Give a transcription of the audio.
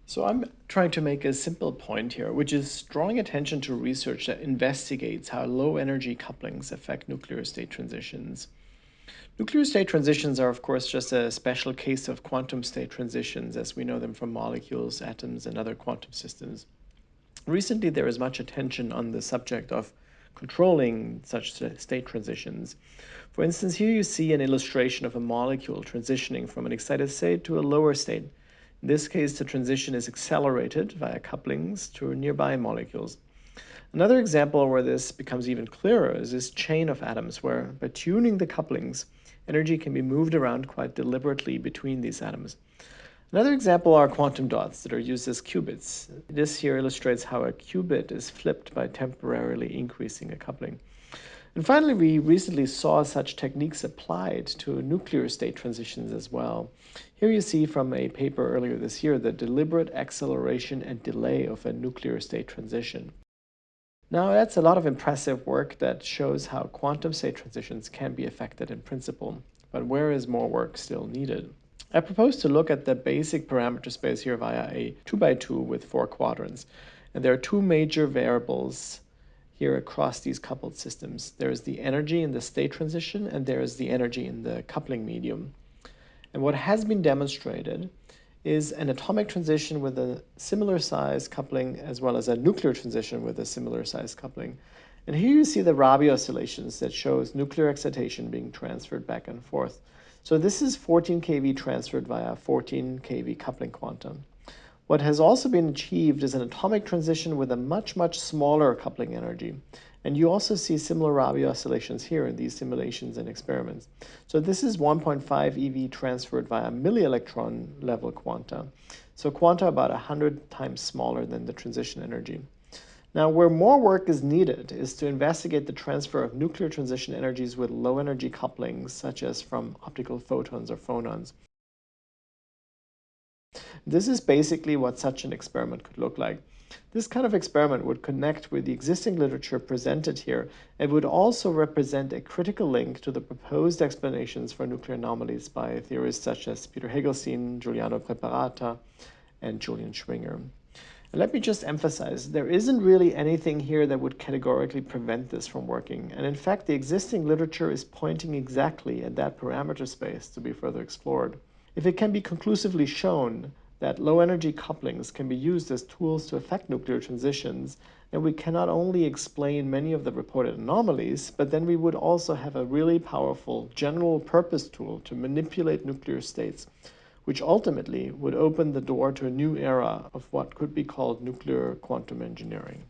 So I'm trying to make a simple point here, which is drawing attention to research that investigates how low-energy couplings affect nuclear state transitions. Nuclear state transitions are, of course, just a special case of quantum state transitions as we know them from molecules, atoms, and other quantum systems. Recently, there is much attention on the subject of controlling such state transitions. For instance, here you see an illustration of a molecule transitioning from an excited state to a lower state. In this case, the transition is accelerated via couplings to nearby molecules. Another example where this becomes even clearer is this chain of atoms, where by tuning the couplings, energy can be moved around quite deliberately between these atoms. Another example are quantum dots that are used as qubits. This here illustrates how a qubit is flipped by temporarily increasing a coupling. And finally, we recently saw such techniques applied to nuclear state transitions as well. Here you see from a paper earlier this year the deliberate acceleration and delay of a nuclear state transition. Now, that's a lot of impressive work that shows how quantum state transitions can be affected in principle, but where is more work still needed? I propose to look at the basic parameter space here via a 2x2 with 4 quadrants. And there are two major variables here across these coupled systems. There is the energy in the state transition, and there is the energy in the coupling medium. And what has been demonstrated is an atomic transition with a similar size coupling as well as a nuclear transition with a similar size coupling. And here you see the Rabi oscillations that shows nuclear excitation being transferred back and forth. So this is 14 keV transferred via 14 keV coupling quantum. What has also been achieved is an atomic transition with a much smaller coupling energy. And you also see similar Rabi oscillations here in these simulations and experiments. So this is 1.5 eV transferred via millielectron level quanta. So quanta about 100 times smaller than the transition energy. Now, where more work is needed is to investigate the transfer of nuclear transition energies with low energy couplings, such as from optical photons or phonons. This is basically what such an experiment could look like. This kind of experiment would connect with the existing literature presented here and would also represent a critical link to the proposed explanations for nuclear anomalies by theorists such as Peter Hagelstein, Giuliano Preparata, and Julian Schwinger. And let me just emphasize, there isn't really anything here that would categorically prevent this from working. And in fact, the existing literature is pointing exactly at that parameter space to be further explored. If it can be conclusively shown that low-energy couplings can be used as tools to affect nuclear transitions, then we can not only explain many of the reported anomalies, but then we would also have a really powerful general-purpose tool to manipulate nuclear states, which ultimately would open the door to a new era of what could be called nuclear quantum engineering.